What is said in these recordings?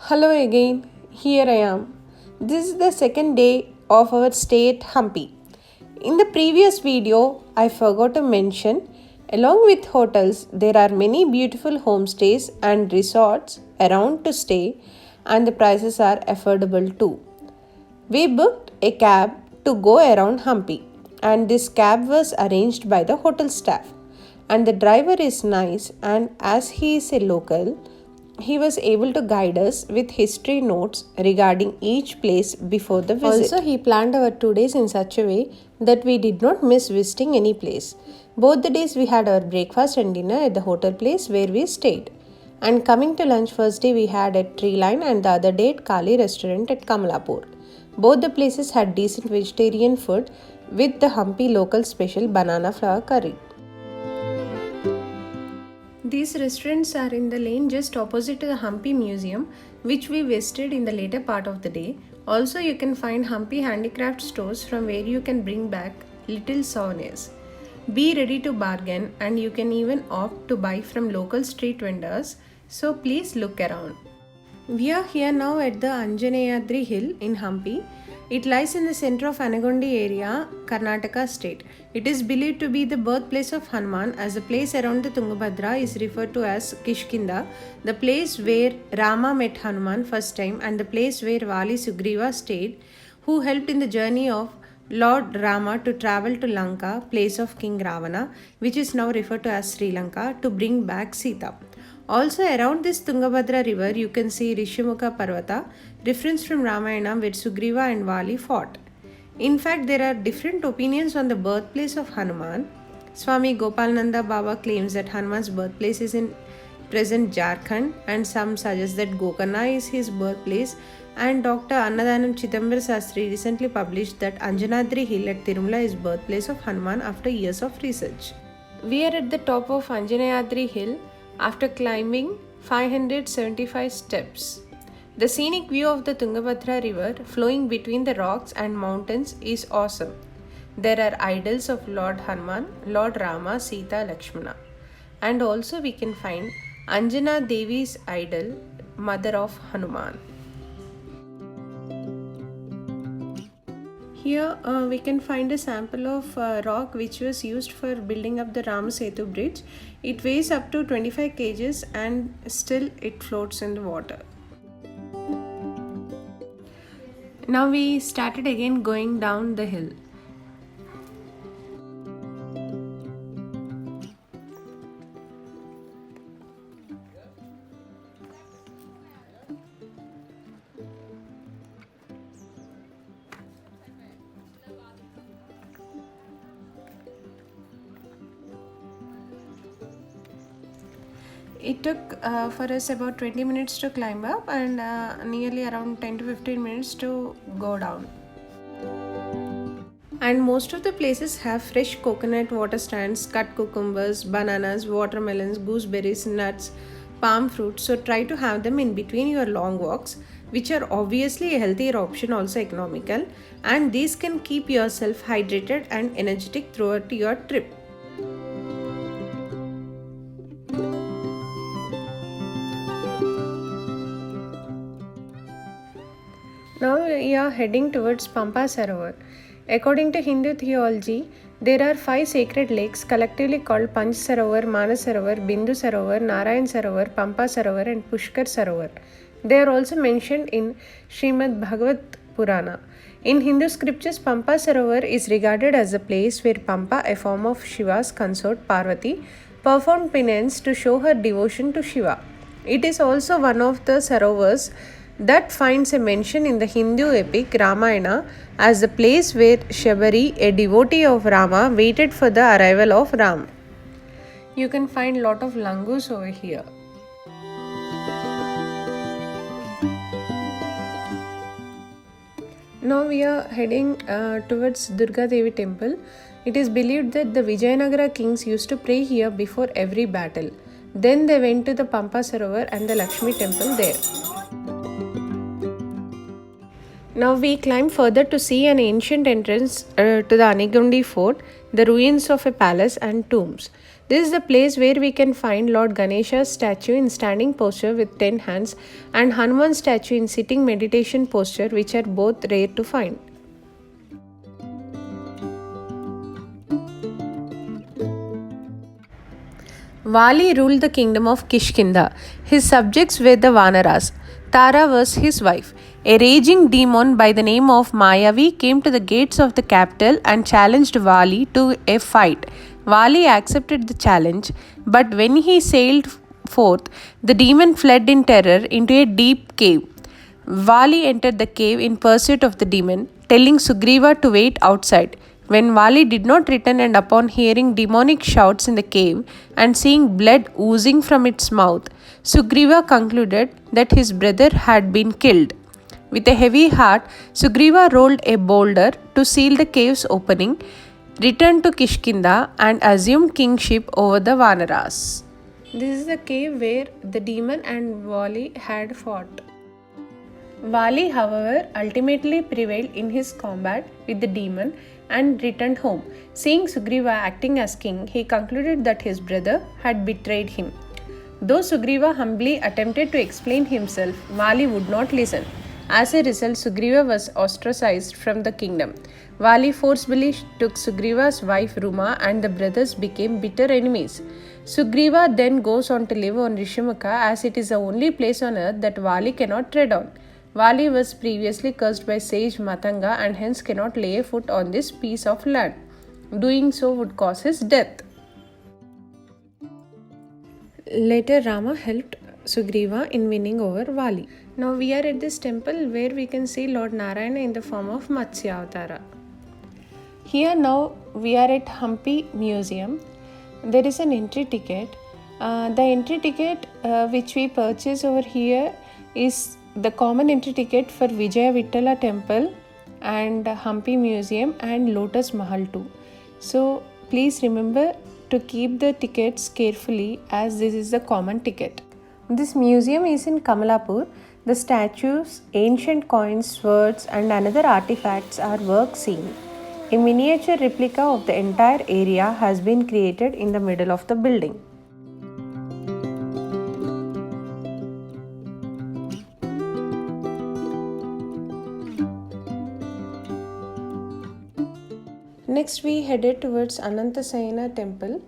Hello again, here I am. This is the second day of our stay at Hampi. In the previous video, I forgot to mention, along with hotels, there are many beautiful homestays and resorts around to stay, and the prices are affordable too. We booked a cab to go around Hampi, and this cab was arranged by the hotel staff. And the driver is nice, and as he is a local, he was able to guide us with history notes regarding each place before the visit. Also, he planned our 2 days in such a way that we did not miss visiting any place. Both the days we had our breakfast and dinner at the hotel place where we stayed. And coming to lunch, first day we had at Tree Line and the other day at Kali restaurant at Kamalapur. Both the places had decent vegetarian food with the Hampi local special banana flour curry. These restaurants are in the lane just opposite to the Hampi Museum, which we visited in the later part of the day. Also, you can find Hampi handicraft stores from where you can bring back little souvenirs. Be ready to bargain, and you can even opt to buy from local street vendors, so please look around. We are here now at the Anjaneyadri Hill in Hampi. It lies in the center of Anagondi area, Karnataka state. It is believed to be the birthplace of Hanuman, as the place around the Tungabhadra is referred to as Kishkinda, the place where Rama met Hanuman first time and the place where Vali Sugriva stayed, who helped in the journey of Lord Rama to travel to Lanka, place of King Ravana, which is now referred to as Sri Lanka, to bring back Sita. Also around this Tungabhadra river, you can see Rishyamukha Parvata, reference from Ramayana where Sugriva and Vali fought. In fact, there are different opinions on the birthplace of Hanuman. Swami Gopalananda Baba claims that Hanuman's birthplace is in present Jharkhand, and some suggest that Gokarna is his birthplace, and Dr. Annadanam Chidambar Sastry recently published that Anjanadri Hill at Tirumala is birthplace of Hanuman after years of research. We are at the top of Anjaneyadri Hill after climbing 575 steps. The scenic view of the Tungabhadra river flowing between the rocks and mountains is awesome. There are idols of Lord Hanuman, Lord Rama, Sita, Lakshmana. And also we can find Anjana Devi's idol, mother of Hanuman. Here we can find a sample of rock which was used for building up the Ramasetu bridge. It weighs up to 25 kgs and still it floats in the water. Now we started again going down the hill. It took for us about 20 minutes to climb up and nearly around 10 to 15 minutes to go down. And most of the places have fresh coconut water stands, cut cucumbers, bananas, watermelons, gooseberries, nuts, palm fruits. So try to have them in between your long walks, which are obviously a healthier option, also economical, and these can keep yourself hydrated and energetic throughout your trip. Now we are heading towards Pampa Sarovar. According to Hindu theology, there are 5 sacred lakes collectively called Panch Sarovar, Manas Sarovar, Bindu Sarovar, Narayan Sarovar, Pampa Sarovar and Pushkar Sarovar. They are also mentioned in Srimad Bhagavat Purana. In Hindu scriptures, Pampa Sarovar is regarded as a place where Pampa, a form of Shiva's consort Parvati, performed penance to show her devotion to Shiva. It is also one of the Sarovars that finds a mention in the Hindu epic Ramayana as the place where Shabari, a devotee of Rama, waited for the arrival of Ram. You can find a lot of langus over here. Now we are heading towards Durga Devi temple. It is believed that the Vijayanagara kings used to pray here before every battle. Then they went to the Pampa Sarovar and the Lakshmi temple there. Now we climb further to see an ancient entrance to the Anigondi fort, the ruins of a palace and tombs. This is the place where we can find Lord Ganesha's statue in standing posture with 10 hands and Hanuman's statue in sitting meditation posture, which are both rare to find. Vali ruled the kingdom of Kishkinda. His subjects were the Vanaras. Tara was his wife. A raging demon by the name of Mayavi came to the gates of the capital and challenged Vali to a fight. Vali accepted the challenge, but when he sailed forth, the demon fled in terror into a deep cave. Vali entered the cave in pursuit of the demon, telling Sugriva to wait outside. When Vali did not return, and upon hearing demonic shouts in the cave and seeing blood oozing from its mouth, Sugriva concluded that his brother had been killed. With a heavy heart, Sugriva rolled a boulder to seal the cave's opening, returned to Kishkinda, and assumed kingship over the Vanaras. This is the cave where the demon and Vali had fought. Vali, however, ultimately prevailed in his combat with the demon and returned home. Seeing Sugriva acting as king, he concluded that his brother had betrayed him. Though Sugriva humbly attempted to explain himself, Vali would not listen. As a result, Sugriva was ostracized from the kingdom. Vali forcibly took Sugriva's wife Ruma, and the brothers became bitter enemies. Sugriva then goes on to live on Rishimuka, as it is the only place on earth that Vali cannot tread on. Vali was previously cursed by sage Matanga and hence cannot lay a foot on this piece of land. Doing so would cause his death. Later, Rama helped Sugriva in winning over Vali. Now we are at this temple where we can see Lord Narayana in the form of Matsya Avatara. Here now we are at Hampi Museum. There is an entry ticket. The entry ticket which we purchase over here is the common entry ticket for Vijaya Vittala Temple and Hampi Museum and Lotus Mahal too. So please remember to keep the tickets carefully, as this is the common ticket. This museum is in Kamalapur. The statues, ancient coins, swords and another artifacts are work seen. A miniature replica of the entire area has been created in the middle of the building. Next we headed towards Anantasayana temple.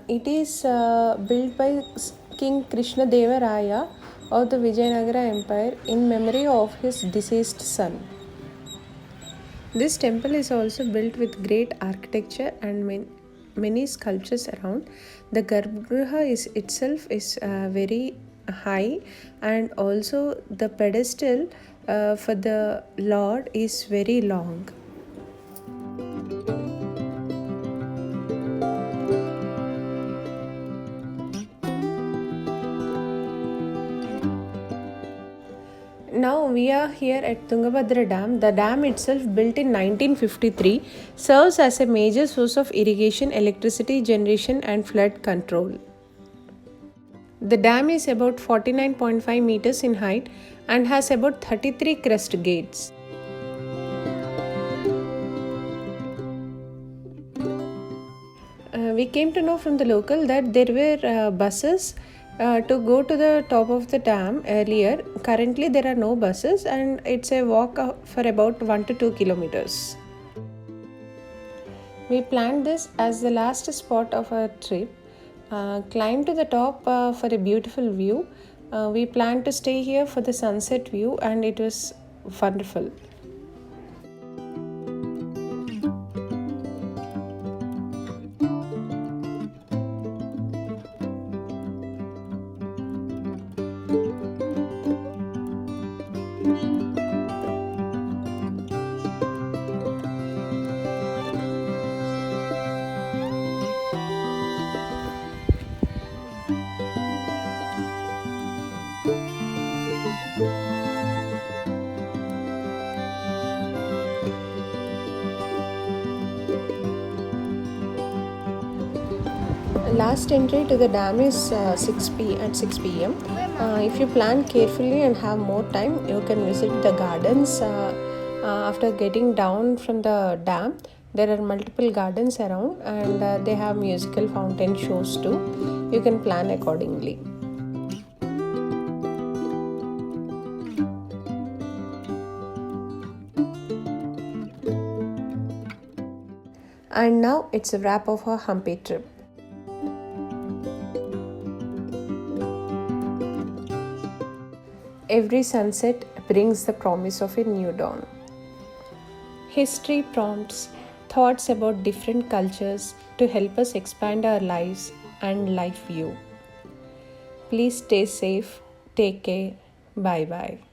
It is built by King Krishna Deva Raya of the Vijayanagara Empire in memory of his deceased son. This temple is also built with great architecture and many sculptures around. The Garbhagriha itself is very high, and also the pedestal for the Lord is very long. Now we are here at Tungabhadra Dam. The dam itself, built in 1953, serves as a major source of irrigation, electricity generation and flood control. The dam is about 49.5 meters in height and has about 33 crest gates. We came to know from the local that there were buses to go to the top of the dam earlier. Currently there are no buses and it's a walk for about 1 to 2 kilometers. We planned this as the last spot of our trip. Climb to the top for a beautiful view. We planned to stay here for the sunset view and it was wonderful. Last entry to the dam is 6 p.m. If you plan carefully and have more time, you can visit the gardens after getting down from the dam. There are multiple gardens around, and they have musical fountain shows too. You can plan accordingly. And now it's a wrap of our Hampi trip. Every sunset brings the promise of a new dawn. History prompts thoughts about different cultures to help us expand our lives and life view. Please stay safe, take care, bye bye.